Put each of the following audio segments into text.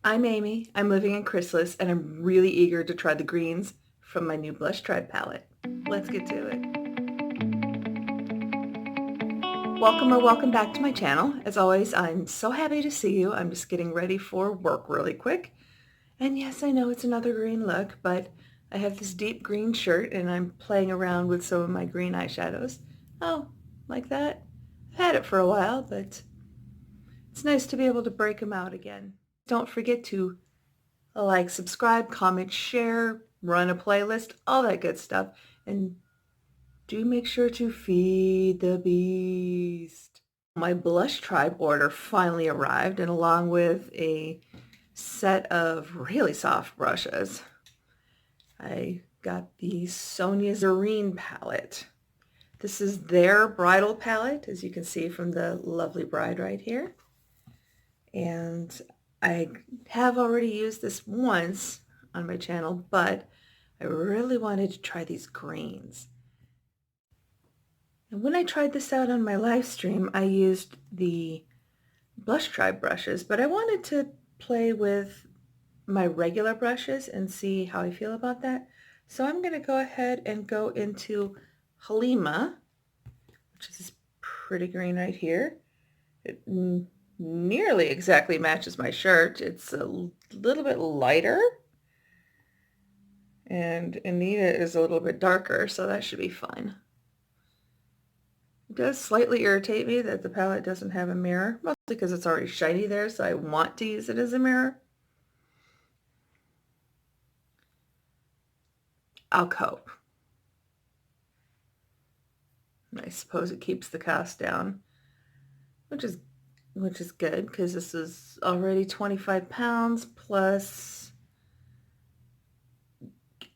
I'm Amy, I'm living in Chrysalis, and I'm really eager to try the greens from my new Blush Tribe palette. Let's get to it. Welcome or welcome back to my channel. As always, I'm so happy to see you. I'm just getting ready for work really quick. And yes, I know it's another green look, but I have this deep green shirt and I'm playing around with some of my green eyeshadows. Oh, like that? I've had it for a while, but it's nice to be able to break them out again. Don't forget to like, subscribe, comment, share, run a playlist, all that good stuff. And do make sure to feed the beast. My Blush Tribe order finally arrived, and along with a set of really soft brushes, I got the Sonia Zarine palette. This is their bridal palette, as you can see from the lovely bride right here. And I have already used this once on my channel, but I really wanted to try these greens. And when I tried this out on my live stream, I used the Blush Tribe brushes, but I wanted to play with my regular brushes and see how I feel about that. So I'm going to go ahead and go into Halima, which is this pretty green right here. It nearly exactly matches my shirt. It's a little bit lighter, and Anita is a little bit darker, so that should be fun. It does slightly irritate me that the palette doesn't have a mirror, mostly because it's already shiny there, so I want to use it as a mirror. I'll cope. I suppose it keeps the cost down, which is good, because this is already 25 pounds plus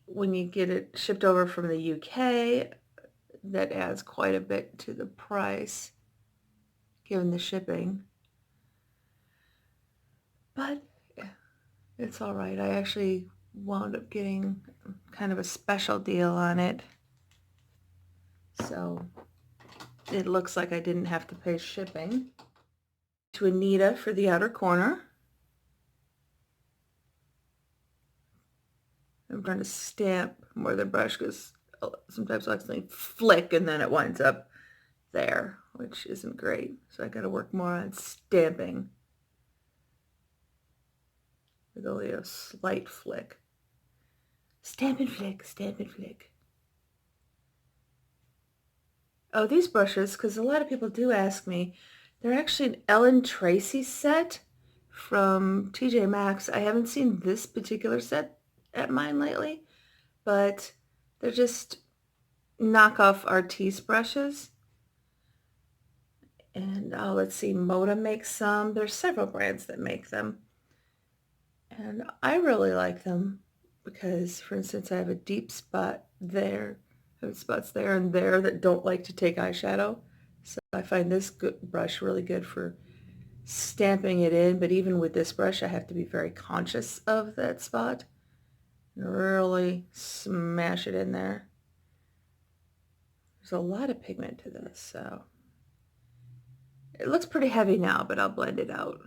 when you get it shipped over from the UK, that adds quite a bit to the price given the shipping. But it's all right. I actually wound up getting kind of a special deal on it, so it looks like I didn't have to pay shipping. To Anita for the outer corner. I'm trying to stamp more than brush because sometimes I'll accidentally flick and then it winds up there, which isn't great. So I got to work more on stamping with only a slight flick. Stamp and flick, stamp and flick. Oh, these brushes, because a lot of people do ask me, they're actually an Ellen Tracy set from TJ Maxx. I haven't seen this particular set at mine lately, but they're just knockoff Artiste brushes. And let's see, Moda makes some. There's several brands that make them. And I really like them because, for instance, I have a deep spot there. I have spots there and there that don't like to take eyeshadow. So I find this brush really good for stamping it in. But even with this brush, I have to be very conscious of that spot and really smash it in there. There's a lot of pigment to this, so it looks pretty heavy now, but I'll blend it out.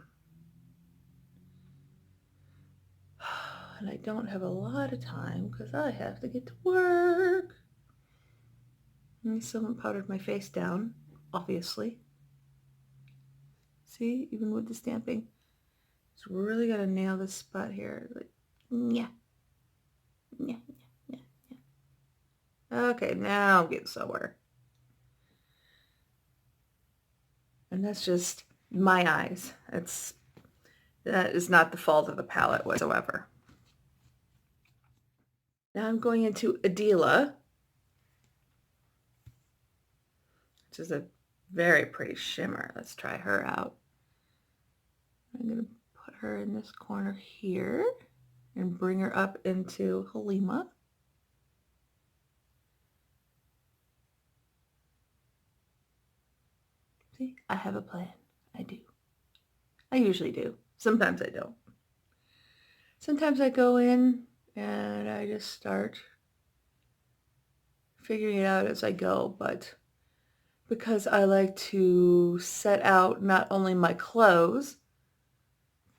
And I don't have a lot of time because I have to get to work. And I still haven't powdered my face down, obviously. See, even with the stamping, it's really got to nail this spot here. Like, yeah, yeah, yeah, yeah. Okay, now I'm getting somewhere. And that's just my eyes. That is not the fault of the palette whatsoever. Now I'm going into Adela, which is a very pretty shimmer. Let's try her out. I'm going to put her in this corner here and bring her up into Halima. See, I have a plan. I do. I usually do. Sometimes I don't. Sometimes I go in and I just start figuring it out as I go, but because I like to set out not only my clothes,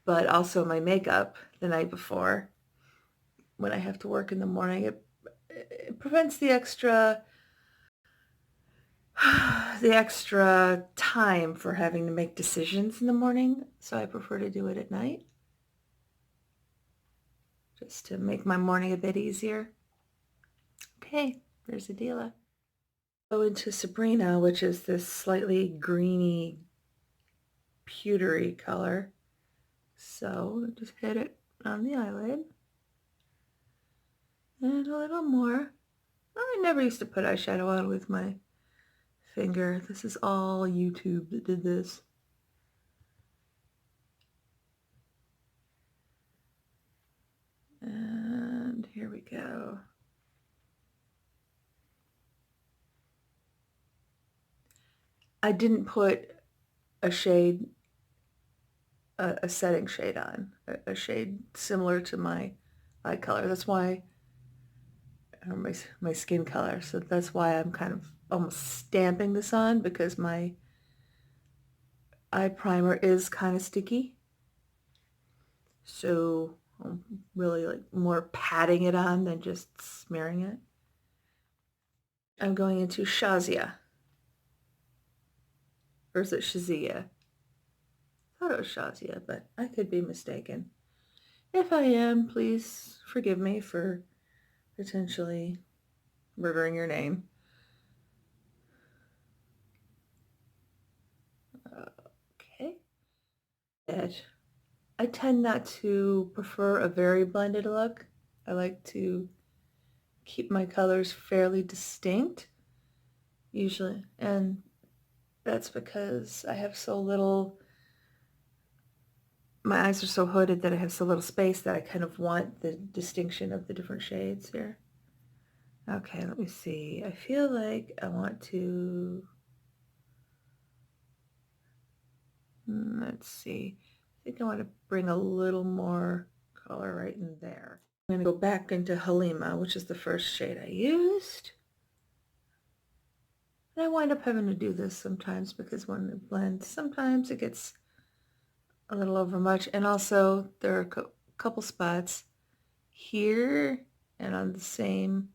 but also my makeup the night before when I have to work in the morning. It prevents the extra time for having to make decisions in the morning, so I prefer to do it at night, just to make my morning a bit easier. Okay, there's Adela. Go into Sabrina, which is this slightly greeny, pewtery color. So just hit it on the eyelid. And a little more. I never used to put eyeshadow on with my finger. This is all YouTube that did this. And here we go. I didn't put a shade, a setting shade on, a shade similar to my eye color. That's why, or my skin color. So that's why I'm kind of almost stamping this on, because my eye primer is kind of sticky. So I'm really like more patting it on than just smearing it. I'm going into Shazia. Or is it Shazia? I thought it was Shazia, but I could be mistaken. If I am, please forgive me for potentially murdering your name. Okay. I tend not to prefer a very blended look. I like to keep my colors fairly distinct, usually, and that's because I have so little, my eyes are so hooded that I have so little space that I kind of want the distinction of the different shades here. Okay, let me see. I feel like I want to, let's see. I think I want to bring a little more color right in there. I'm going to go back into Halima, which is the first shade I used. And I wind up having to do this sometimes because when it blends, sometimes it gets a little over much. And also there are a couple spots here and on the same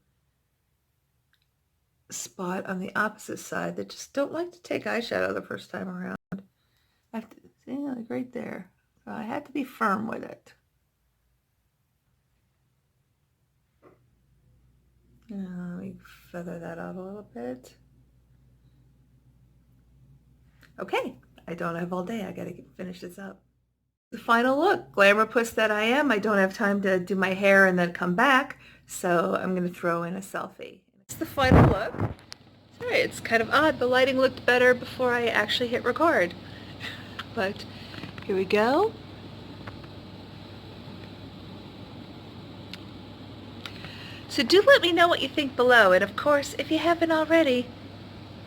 spot on the opposite side that just don't like to take eyeshadow the first time around. I have to see, like right there. So I had to be firm with it. Let me feather that out a little bit. Okay, I don't have all day. I gotta finish this up. The final look, glamour puss that I am. I don't have time to do my hair and then come back, so I'm gonna throw in a selfie. It's the final look. Sorry, it's kind of odd. The lighting looked better before I actually hit record. But here we go. So do let me know what you think below, and of course, if you haven't already,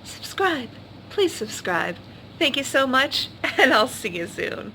subscribe. Please subscribe. Thank you so much, and I'll see you soon.